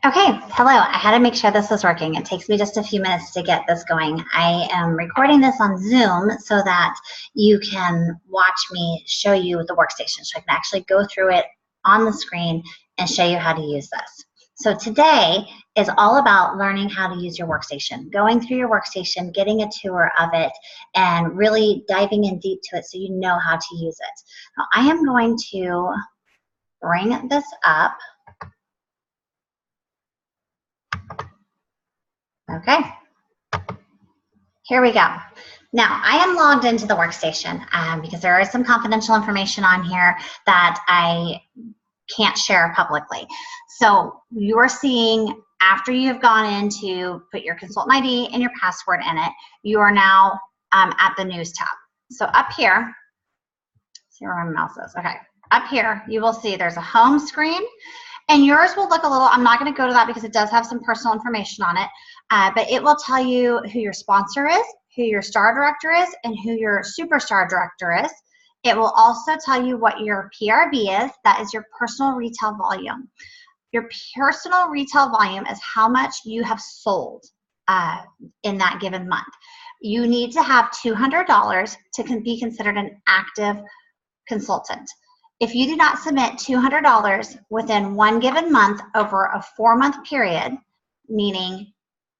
Okay, hello. I had to make sure this was working. It takes me just a few minutes to get this going. I am recording this on Zoom so that you can watch me show you the workstation. So I can actually go through it on the screen and show you how to use this. So today is all about learning how to use your workstation, going through your workstation, getting a tour of it, and really diving in deep to it so you know how to use it. Now, I am going to bring this up. Okay, here we go. Now, I am logged into the workstation because there is some confidential information on here that I can't share publicly. So you're seeing, after you've gone in to put your consultant ID and your password in it, you are now at the News tab. So up here, see where my mouse is. Okay, up here, you will see there's a home screen. And yours will look a little, I'm not going to go to that because it does have some personal information on it, but it will tell you who your sponsor is, who your star director is, and who your superstar director is. It will also tell you what your PRV is. That is your personal retail volume. Your personal retail volume is how much you have sold in that given month. You need to have $200 to be considered an active consultant. If you do not submit $200 within one given month over a 4-month period, meaning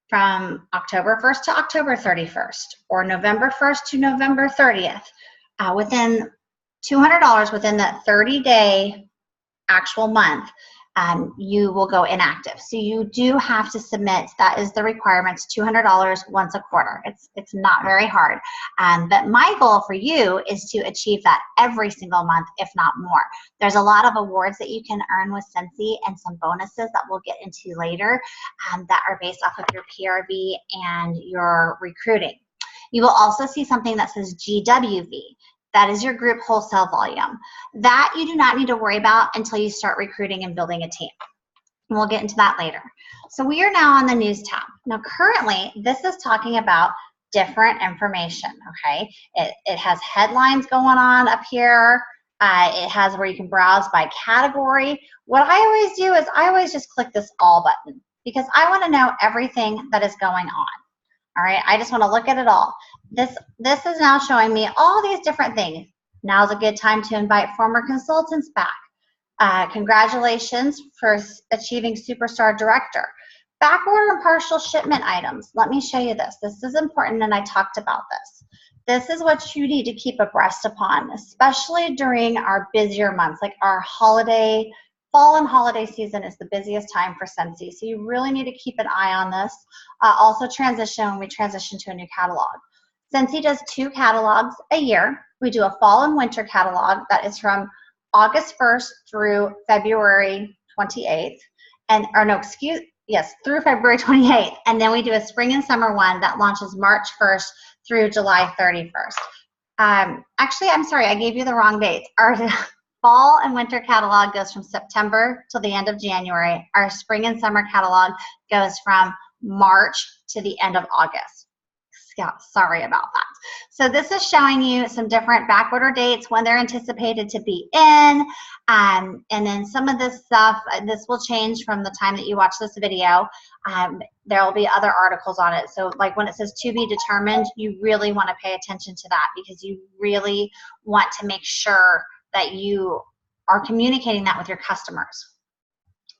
from October 1st to October 31st or November 1st to November 30th, within $200 within that 30-day actual month, you will go inactive. So you do have to submit, that is the requirements, $200 once a quarter. It's not very hard. But my goal for you is to achieve that every single month, if not more. There's a lot of awards that you can earn with Sensi and some bonuses that we'll get into later that are based off of your PRV and your recruiting. You will also see something that says GWV. That is your group wholesale volume. That you do not need to worry about until you start recruiting and building a team. And we'll get into that later. So we are now on the News tab. Now currently, this is talking about different information, okay? It has headlines going on up here. It has where you can browse by category. What I always do is I always just click this all button because I want to know everything that is going on. All right, I just want to look at it all. This is now showing me all these different things. Now's a good time to invite former consultants back. Congratulations for achieving Superstar Director. Backorder and partial shipment items. Let me show you this. This is important, and I talked about this. This is what you need to keep abreast upon, especially during our busier months, like our holiday, fall and holiday season is the busiest time for Sensi. So you really need to keep an eye on this. Also when we transition to a new catalog. Sensi does 2 catalogs a year. We do a fall and winter catalog that is from August 1st through February 28th. Through February 28th. And then we do a spring and summer one that launches March 1st through July 31st. Actually, I'm sorry, I gave you the wrong dates. Our fall and winter catalog goes from September till the end of January. Our spring and summer catalog goes from March to the end of August. Yeah, sorry about that. So this is showing you some different backorder dates when they're anticipated to be in. And then some of this stuff, this will change from the time that you watch this video. There will be other articles on it. So like when it says to be determined, you really want to pay attention to that because you really want to make sure that you are communicating that with your customers.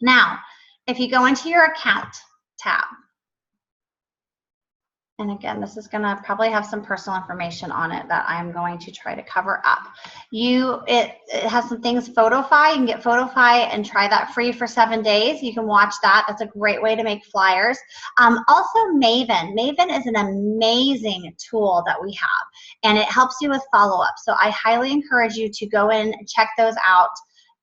Now, if you go into your account tab, and again, this is going to probably have some personal information on it that I'm going to try to cover up. It has some things, Photofy. You can get Photofy and try that free for 7 days. You can watch that. That's a great way to make flyers. Also, Maven. Maven is an amazing tool that we have, and it helps you with follow-up. So I highly encourage you to go in and check those out,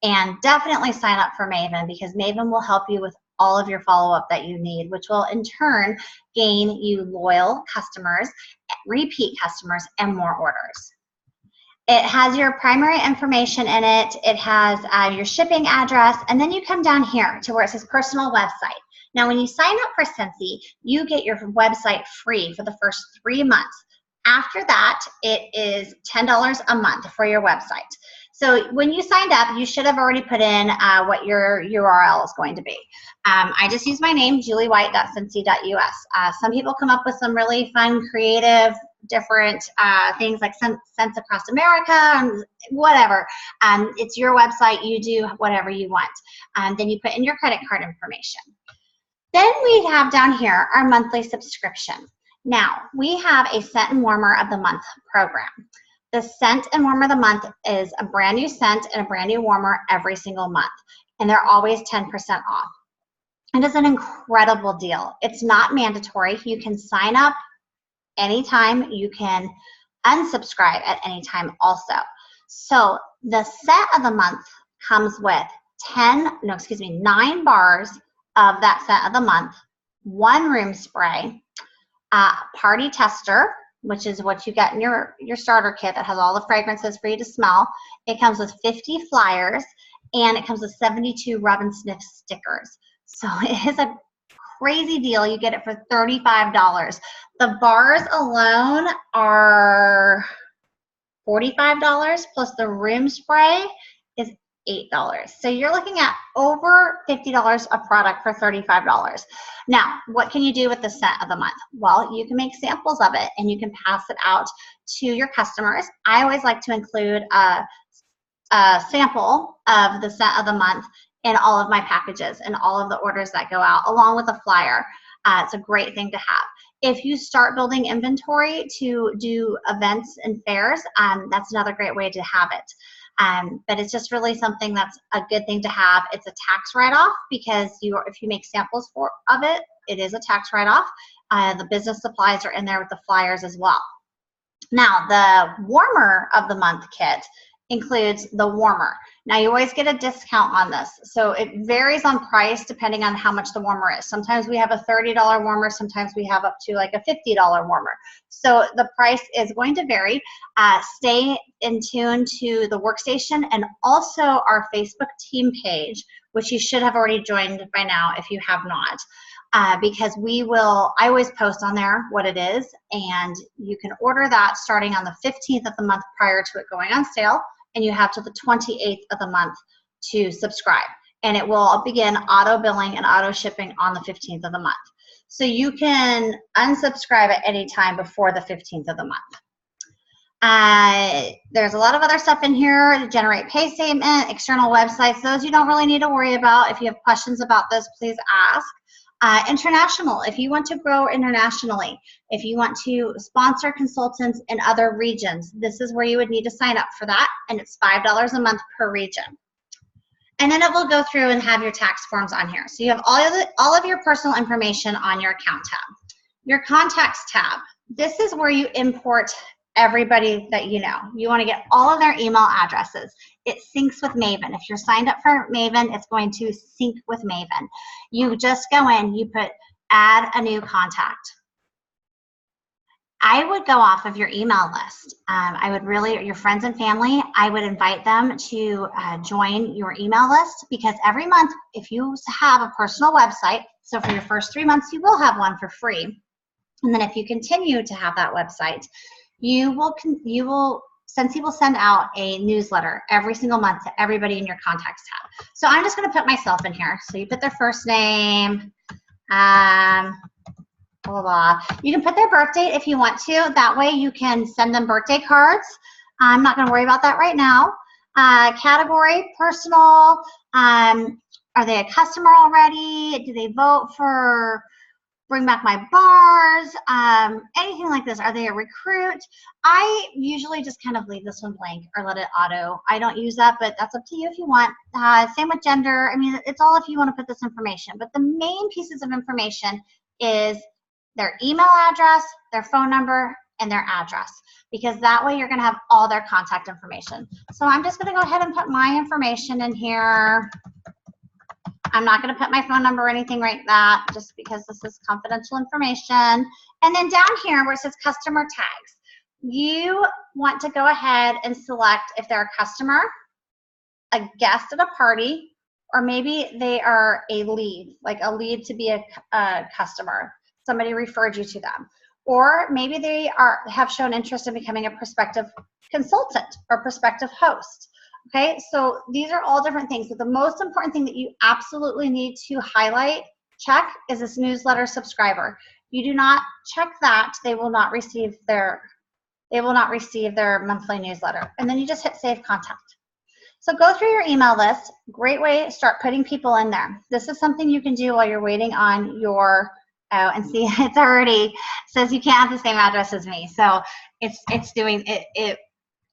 and definitely sign up for Maven because Maven will help you with all of your follow-up that you need, which will in turn gain you loyal customers, repeat customers, and more orders. It has your primary information in it. It has your shipping address, and then you come down here to where it says personal website. Now, when you sign up for Sensi, you get your website free for the first 3 months. After that, it is $10 a month for your website. So when you signed up, you should have already put in what your URL is going to be. I just use my name, juliewhite.cincy.us. Some people come up with some really fun, creative, different things like Sense Across America and whatever. It's your website. You do whatever you want. Then you put in your credit card information. Then we have down here our monthly subscription. Now, we have a Scent and Warmer of the Month program. The Scent and Warmer of the Month is a brand new scent and a brand new warmer every single month, and they're always 10% off. It is an incredible deal. It's not mandatory. You can sign up anytime. You can unsubscribe at any time also. So the scent of the month comes with 9 bars of that scent of the month, 1 room spray, party tester, which is what you get in your starter kit that has all the fragrances for you to smell. It comes with 50 flyers, and it comes with 72 rub and sniff stickers. So it is a crazy deal. You get it for $35. The bars alone are $45, plus the room spray is $8. So you're looking at over $50 a product for $35. Now, what can you do with the scent of the month? Well, you can make samples of it and you can pass it out to your customers. I always like to include a sample of the scent of the month in all of my packages and all of the orders that go out, along with a flyer. It's a great thing to have. If you start building inventory to do events and fairs, that's another great way to have it. But it's just really something that's a good thing to have. It's a tax write-off because if you make samples of it, it is a tax write-off. The business supplies are in there with the flyers as well. Now, the Warmer of the Month kit includes the warmer. Now, you always get a discount on this, so it varies on price depending on how much the warmer is. Sometimes we have a $30 warmer, sometimes we have up to like a $50 warmer. So the price is going to vary. Stay in tune to the Workstation and also our Facebook team page, which you should have already joined by now if you have not. Because I always post on there what it is, and you can order that starting on the 15th of the month prior to it going on sale, and you have till the 28th of the month to subscribe. And it will begin auto billing and auto shipping on the 15th of the month. So you can unsubscribe at any time before the 15th of the month. There's a lot of other stuff in here to generate pay statement, external websites. Those you don't really need to worry about. If you have questions about this, please ask. International, if you want to grow internationally, if you want to sponsor consultants in other regions, this is where you would need to sign up for that, and it's $5 a month per region. And then it will go through and have your tax forms on here. So you have all of your personal information on your account tab. Your contacts tab, this is where you import everybody that you know. You want to get all of their email addresses. It syncs with Maven. If you're signed up for Maven, it's going to sync with Maven. You just go in, you put add a new contact. I would go off of your email list. Your friends and family, I would invite them to join your email list, because every month, if you have a personal website, so for your first 3 months, you will have one for free. And then if you continue to have that website, Cincy will send out a newsletter every single month to everybody in your contacts tab. So I'm just going to put myself in here. So you put their first name, blah, blah, blah. You can put their birth date if you want to. That way you can send them birthday cards. I'm not going to worry about that right now. Category, personal. Are they a customer already? Do they vote for Bring Back My Bars, anything like this? Are they a recruit? I usually just kind of leave this one blank or let it auto. I don't use that, but that's up to you if you want. Same with gender. I mean, it's all if you want to put this information. But the main pieces of information is their email address, their phone number, and their address, because that way you're going to have all their contact information. So I'm just going to go ahead and put my information in here. I'm not going to put my phone number or anything like that, just because this is confidential information. And then down here where it says customer tags, you want to go ahead and select if they're a customer, a guest at a party, or maybe they are a lead, like a lead to be a customer. Somebody referred you to them. Or maybe they have shown interest in becoming a prospective consultant or prospective host. Okay, so these are all different things, but the most important thing that you absolutely need to highlight, check, is this newsletter subscriber. If you do not check that, they will not receive their monthly newsletter. And then you just hit save contact. So go through your email list. Great way to start putting people in there. This is something you can do while you're waiting on your, oh, and see, it's already says you can't have the same address as me. So it's doing it. It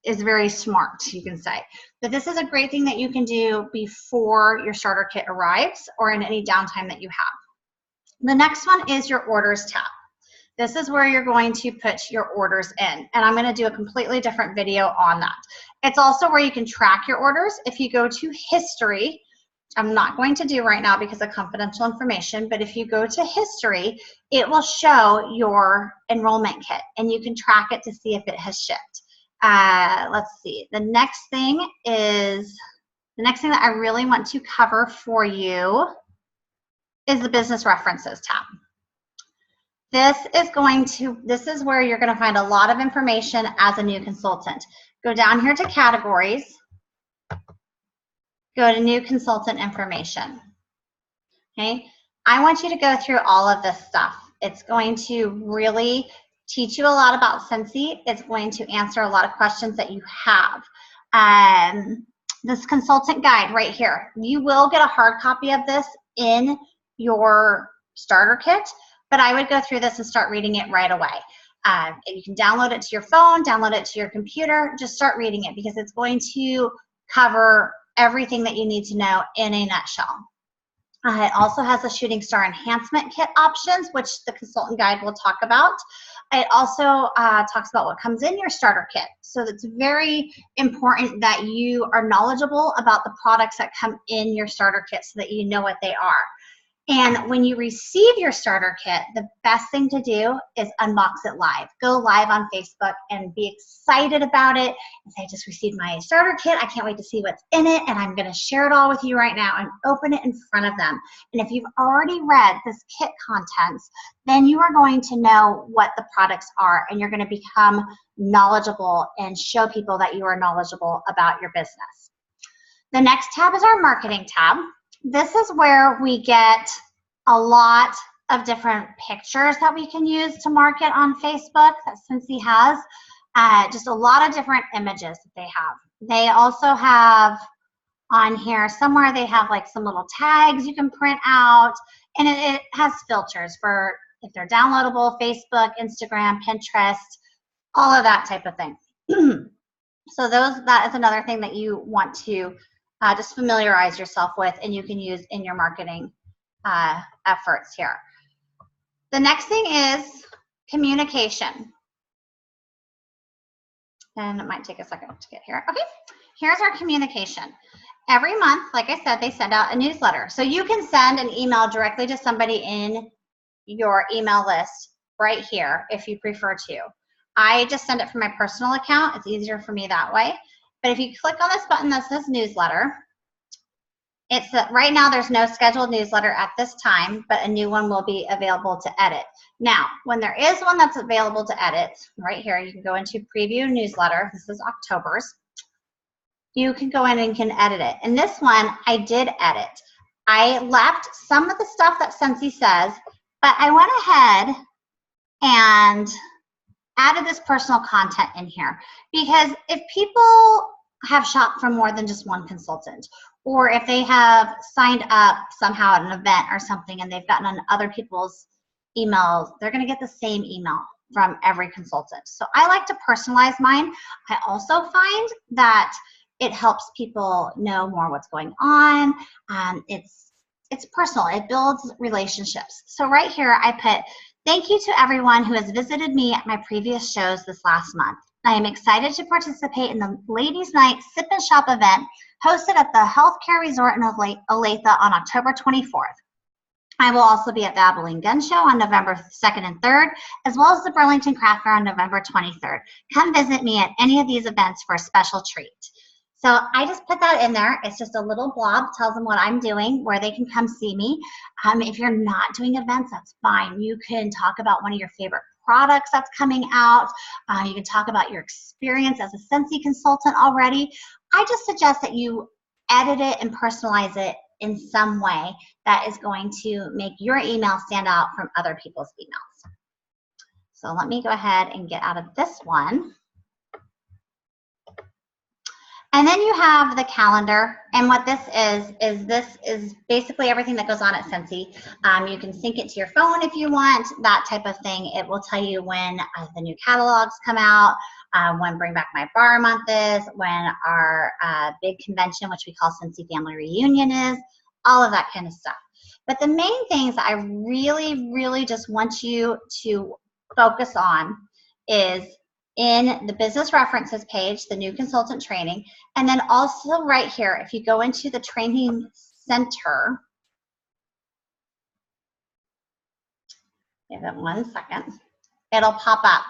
is very smart, you can say. But this is a great thing that you can do before your starter kit arrives or in any downtime that you have. The next one is your orders tab. This is where you're going to put your orders in, and I'm going to do a completely different video on that. It's also where you can track your orders. If you go to history, I'm not going to do right now because of confidential information, but if you go to history, it will show your enrollment kit, and you can track it to see if it has shipped. Let's see. The next thing that I really want to cover for you is the business references tab. This is where you're going to find a lot of information as a new consultant. Go down here to categories, go to new consultant information. Okay, I want you to go through all of this stuff. It's going to really teach you a lot about Scentsy. It's going to answer a lot of questions that you have. This consultant guide right here, you will get a hard copy of this in your starter kit, but I would go through this and start reading it right away. You can download it to your phone, download it to your computer, just start reading it because it's going to cover everything that you need to know in a nutshell. It also has the Shooting Star Enhancement Kit options, which the consultant guide will talk about. It also talks about what comes in your starter kit. So it's very important that you are knowledgeable about the products that come in your starter kit so that you know what they are. And when you receive your starter kit, the best thing to do is unbox it live. Go live on Facebook and be excited about it and say, I just received my starter kit. I can't wait to see what's in it. And I'm going to share it all with you right now and open it in front of them. And if you've already read this kit contents, then you are going to know what the products are and you're going to become knowledgeable and show people that you are knowledgeable about your business. The next tab is our marketing tab. This is where we get a lot of different pictures that we can use to market on Facebook that Scentsy has. Just a lot of different images that they have. They also have on here somewhere they have like some little tags you can print out, and it has filters for if they're downloadable, Facebook, Instagram, Pinterest, all of that type of thing. So that is another thing that you want to just familiarize yourself with and you can use in your marketing efforts here. The next thing is communication. And it might take a second to get here. Okay, here's our communication. Every month, like I said, they send out a newsletter. So you can send an email directly to somebody in your email list right here if you prefer to. I just send it from my personal account. It's easier for me that way. But if you click on this button that says newsletter, right now there's no scheduled newsletter at this time, but a new one will be available to edit. Now, when there is one that's available to edit, right here, you can go into preview newsletter. This is October's. You can go in and can edit it. And this one, I did edit. I left some of the stuff that Scentsy says, but I went ahead and added this personal content in here because if people have shopped from more than just one consultant, or if they have signed up somehow at an event or something and they've gotten on other people's emails, they're going to get the same email from every consultant. So I like to personalize mine. I also find that it helps people know more what's going on. It's personal. It builds relationships. So right here I put, thank you to everyone who has visited me at my previous shows this last month. I am excited to participate in the Ladies Night Sip and Shop event hosted at the Healthcare Resort in Olathe on October 24th. I will also be at the Abilene Gun Show on November 2nd and 3rd, as well as the Burlington Craft Fair on November 23rd. Come visit me at any of these events for a special treat. So I just put that in there. It's just a little blob, tells them what I'm doing, where they can come see me. If you're not doing events, that's fine. You can talk about one of your favorite products that's coming out. You can talk about your experience as a Scentsy consultant already. I just suggest that you edit it and personalize it in some way that is going to make your email stand out from other people's emails. So let me go ahead and get out of this one. And then you have the calendar, and what this is basically everything that goes on at Scentsy. You can sync it to your phone if you want, that type of thing. It will tell you when the new catalogs come out, when Bring Back My Bar Month is, when our big convention, which we call Scentsy Family Reunion is, all of that kind of stuff. But the main things I really, really just want you to focus on is in the business references page, the new consultant training, and then also right here, if you go into the training center, give it 1 second, it'll pop up,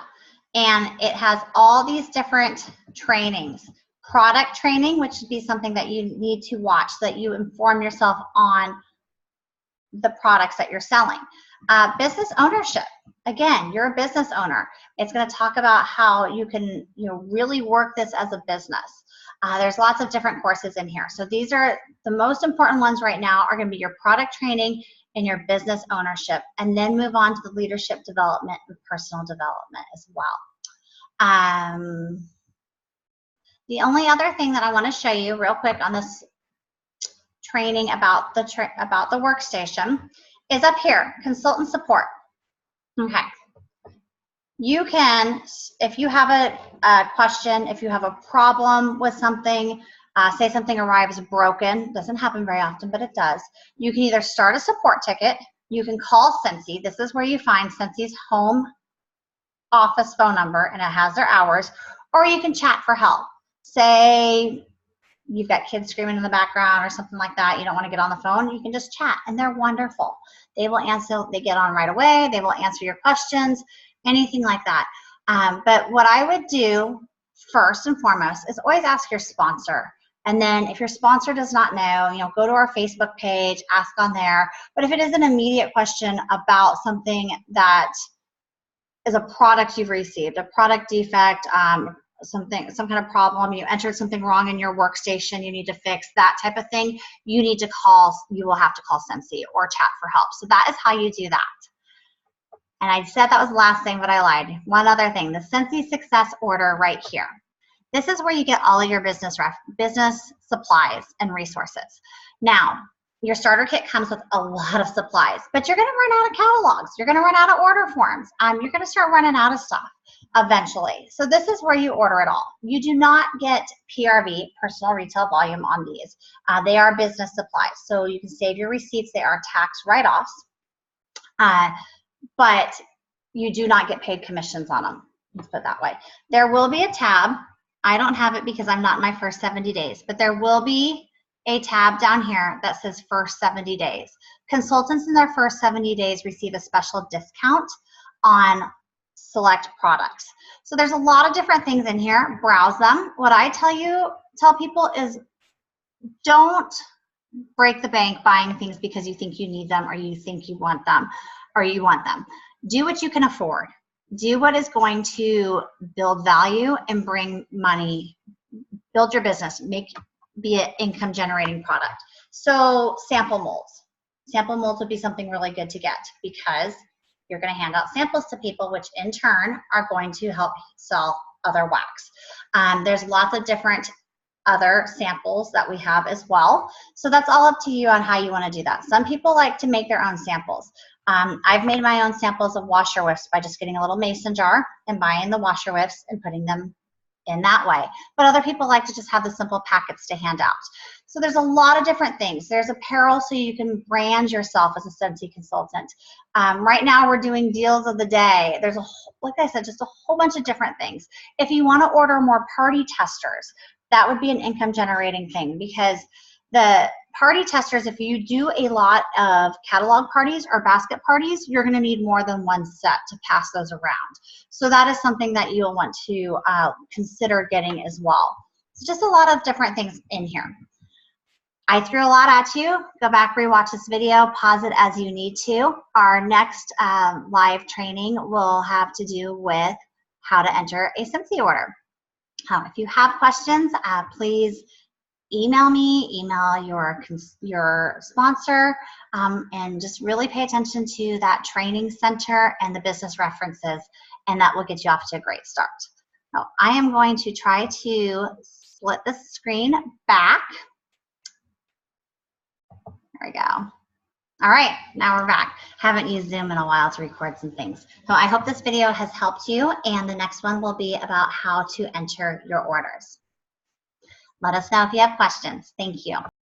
and it has all these different trainings. Product training, which would be something that you need to watch so that you inform yourself on the products that you're selling. Business ownership. Again, you're a business owner. It's going to talk about how you can, really work this as a business. There's lots of different courses in here. So these are the most important ones right now are going to be your product training and your business ownership, and then move on to the leadership development and personal development as well. The only other thing that I want to show you real quick on this training about the workstation is up here, consultant support. Okay. You can, if you have a question, if you have a problem with something, say something arrives broken, doesn't happen very often, but it does, you can either start a support ticket, you can call Scentsy, this is where you find Scentsy's home office phone number, and it has their hours, or you can chat for help. Say you've got kids screaming in the background or something like that, you don't want to get on the phone, you can just chat, and they're wonderful. They will answer, they get on right away, they will answer your questions, anything like that. But what I would do first and foremost is always ask your sponsor. And then if your sponsor does not know, go to our Facebook page, ask on there. But if it is an immediate question about something that is a product you've received, a product defect, some kind of problem, you entered something wrong in your workstation, you need to fix, that type of thing, you will have to call Scentsy or chat for help. So that is how you do that. And I said that was the last thing, but I lied. One other thing, the Scentsy Success Order right here. This is where you get all of your business supplies and resources. Now, your starter kit comes with a lot of supplies, but you're going to run out of catalogs. You're going to run out of order forms. You're going to start running out of stuff eventually. So this is where you order it all. You do not get PRV, personal retail volume, on these. They are business supplies. So you can save your receipts. They are tax write-offs, but you do not get paid commissions on them. Let's put it that way. There will be a tab. I don't have it because I'm not in my first 70 days, but there will be a tab down here that says first 70 days. Consultants in their first 70 days receive a special discount on select products. So there's a lot of different things in here. Browse them. What I tell people is don't break the bank buying things because you think you need them or you think you want them or you want them. Do what you can afford. Do what is going to build value and bring money, build your business, be an income generating product. So sample molds. Sample molds would be something really good to get because you're going to hand out samples to people, which in turn are going to help sell other wax. There's lots of different other samples that we have as well. So that's all up to you on how you want to do that. Some people like to make their own samples. I've made my own samples of washer whiffs by just getting a little mason jar and buying the washer whiffs and putting them in that way. But other people like to just have the simple packets to hand out. So there's a lot of different things. There's apparel so you can brand yourself as a Scentsy consultant. Right now we're doing deals of the day. There's like I said, just a whole bunch of different things. If you want to order more party testers, that would be an income generating thing because the party testers, if you do a lot of catalog parties or basket parties, you're going to need more than one set to pass those around. So that is something that you'll want to consider getting as well. So just a lot of different things in here. I threw a lot at you. Go back, rewatch this video, pause it as you need to. Our next live training will have to do with how to enter a SIMC order. If you have questions, please email me, email your sponsor, and just really pay attention to that training center and the business references, and that will get you off to a great start. Now, I am going to try to split the screen back. There we go. All right, now we're back. Haven't used Zoom in a while to record some things. So I hope this video has helped you, and the next one will be about how to enter your orders. Let us know if you have questions. Thank you.